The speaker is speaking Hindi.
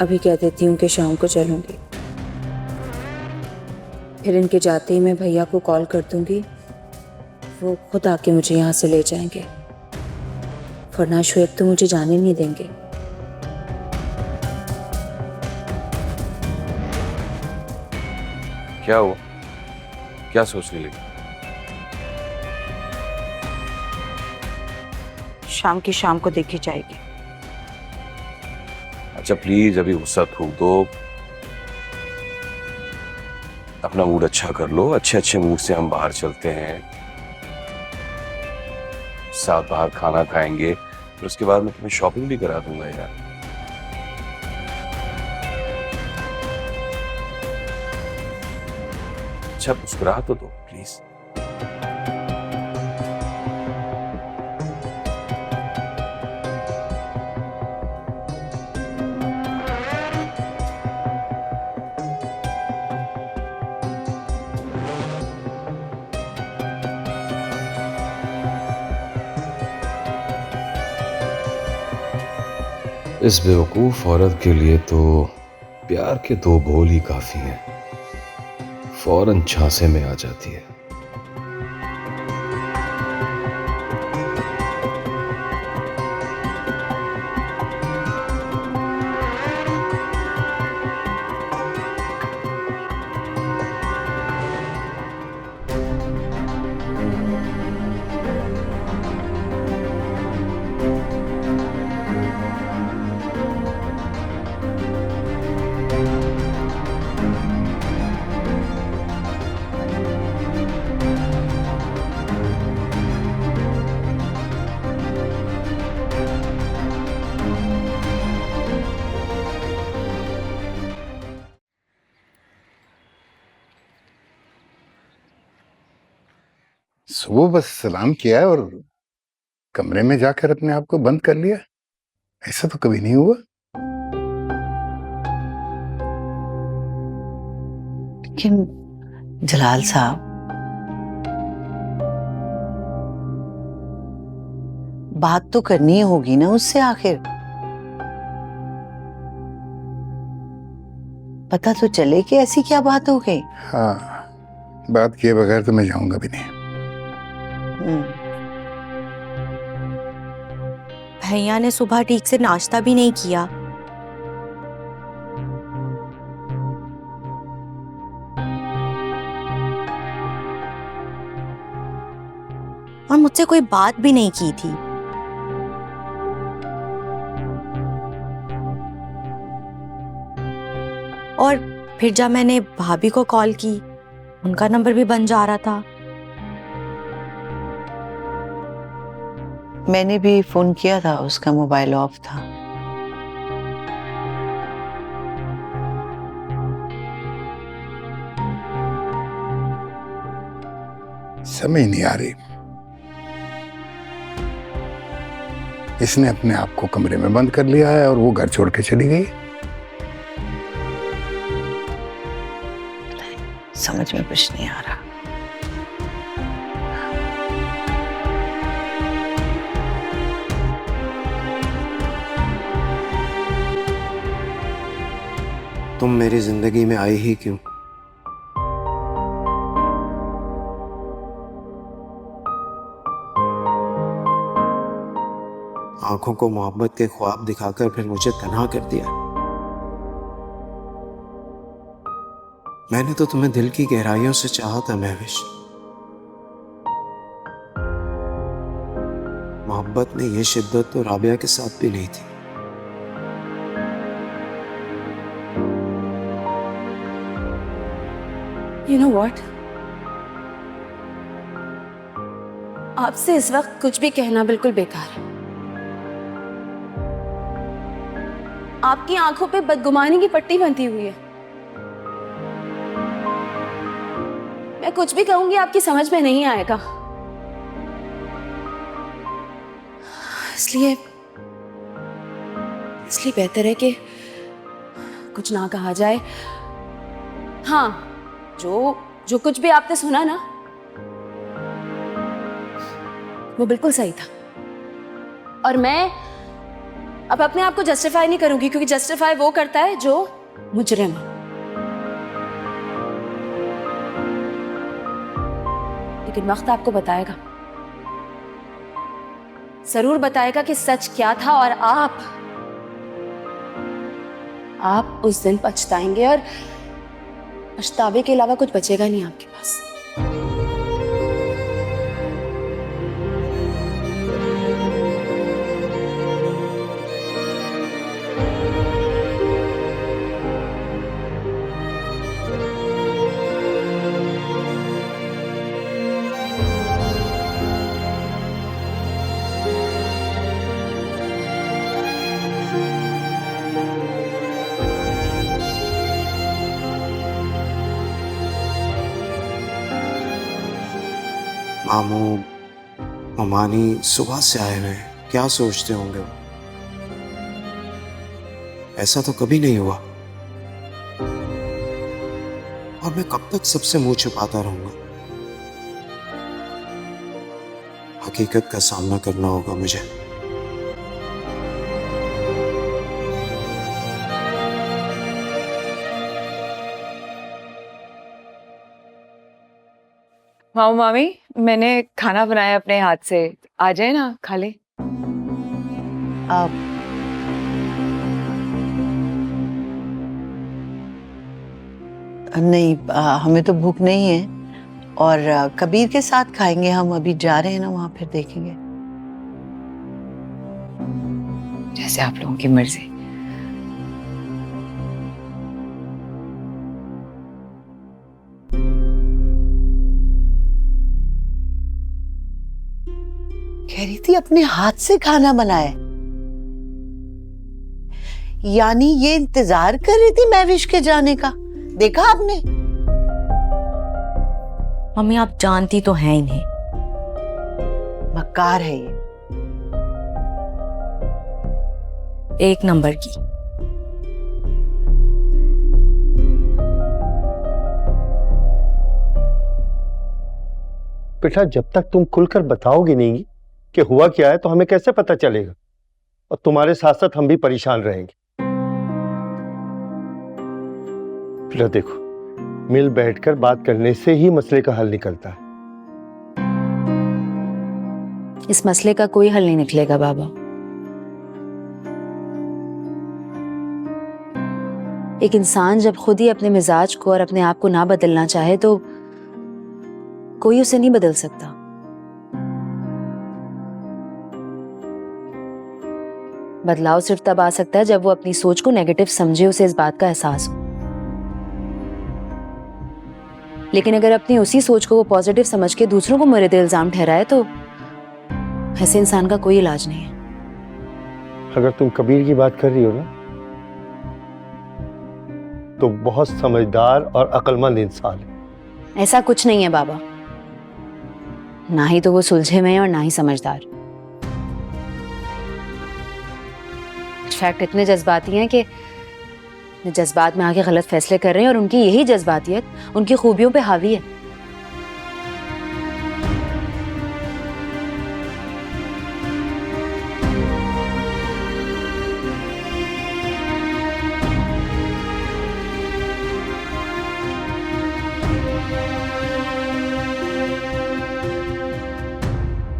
अभी कह देती हूँ कि शाम को चलूँगी, फिर इनके जाते ही मैं भैया को कॉल कर दूँगी, वो खुद आके मुझे यहाँ से ले जाएंगे, वरना श्वेत तो मुझे जाने नहीं देंगे। क्या हुआ? क्या सोचने लगी? शाम की शाम को देखी जाएगी। अच्छा प्लीज अभी गुस्सा थूक दो, अपना मूड अच्छा कर लो। अच्छे अच्छे मूड से हम बाहर चलते हैं, साथ बाहर खाना खाएंगे, फिर उसके बाद मैं तुम्हें शॉपिंग भी करा दूंगा यार। अच्छा मुस्कुरा तो दो प्लीज। इस बेवकूफ औरत के लिए तो प्यार के दो बोल ही काफी हैं, फौरन झांसे में आ जाती है। सुबह बस सलाम किया है और कमरे में जाकर अपने आप को बंद कर लिया। ऐसा तो कभी नहीं हुआ। लेकिन जलाल साहब, बात तो करनी होगी ना उससे, आखिर पता तो चले कि ऐसी क्या बात हो गई। हाँ, बात किए बगैर तो मैं जाऊंगा भी नहीं। भैया ने सुबह ठीक से नाश्ता भी नहीं किया। और मुझसे कोई बात भी नहीं की थी। और फिर जब मैंने भाभी को कॉल की, उनका नंबर भी बंद जा रहा था। मैंने भी फोन किया था, उसका मोबाइल ऑफ था। समझ नहीं आ रही, इसने अपने आप को कमरे में बंद कर लिया है और वो घर छोड़ के चली गई। समझ में कुछ नहीं आ रहा। तुम मेरी जिंदगी में आई ही क्यों? आंखों को मोहब्बत के ख्वाब दिखाकर फिर मुझे तन्हा कर दिया। मैंने तो तुम्हें दिल की गहराइयों से चाहा था महविश। मोहब्बत में यह शिद्दत तो राबिया के साथ भी नहीं थी। You know what? आपसे इस वक्त कुछ भी कहना बिल्कुल बेकार है। आपकी आंखों पे बदगुमानी की पट्टी बंधी हुई है। मैं कुछ भी कहूंगी आपकी समझ में नहीं आएगा, इसलिए बेहतर है कि कुछ ना कहा जाए। हाँ, जो कुछ भी आपने सुना ना, वो बिल्कुल सही था। और मैं अब अपने आप को जस्टिफाई नहीं करूंगी, क्योंकि जस्टिफाई वो करता है जो मुजरिम है। लेकिन वक्त आपको बताएगा, जरूर बताएगा कि सच क्या था, और आप उस दिन पछताएंगे और पछतावे के अलावा कुछ बचेगा नहीं आपके पास। मामू ममानी सुबह से आए हुए हैं, क्या सोचते होंगे वो? ऐसा तो कभी नहीं हुआ, और मैं कब तक सबसे मुंह छुपाता रहूंगा? हकीकत का सामना करना होगा मुझे। मामू मामी, मैंने खाना बनाया अपने हाथ से, आ जाए ना, खा ले। अब नहीं, हमें तो भूख नहीं है, और कबीर के साथ खाएंगे हम। अभी जा रहे हैं ना वहां, फिर देखेंगे। जैसे आप लोगों की मर्जी। कह रही थी अपने हाथ से खाना बनाए, यानी ये इंतजार कर रही थी महविश के जाने का। देखा आपने? मम्मी आप जानती तो हैं इन्हें, मक्कार है ये। एक नंबर की। बेटा, जब तक तुम खुलकर बताओगी नहीं कि हुआ क्या है, तो हमें कैसे पता चलेगा? और तुम्हारे साथ साथ हम भी परेशान रहेंगे। बेटा देखो, मिल बैठकर बात करने से ही मसले का हल निकलता है। इस मसले का कोई हल नहीं निकलेगा बाबा। एक इंसान जब खुद ही अपने मिजाज को और अपने आप को ना बदलना चाहे तो कोई उसे नहीं बदल सकता। बदलाव सिर्फ तब आ सकता है जब वो अपनी सोच को नेगेटिव समझे, उसे इस बात का एहसास हो। लेकिन अगर अपनी उसी सोच को वो पॉजिटिव समझ के दूसरों को मुर्द इल्जाम ठहराए तो ऐसे इंसान का कोई इलाज नहीं है। अगर तुम कबीर की बात कर रही हो ना, तो बहुत समझदार और अक्लमंद इंसान है। ऐसा कुछ नहीं है बाबा, ना ही तो वो सुलझे में है और ना ही समझदार। फैक्ट इतने जज्बाती हैं कि जज्बात में आके गलत फैसले कर रहे हैं, और उनकी यही जज्बातियत उनकी खूबियों पे हावी है।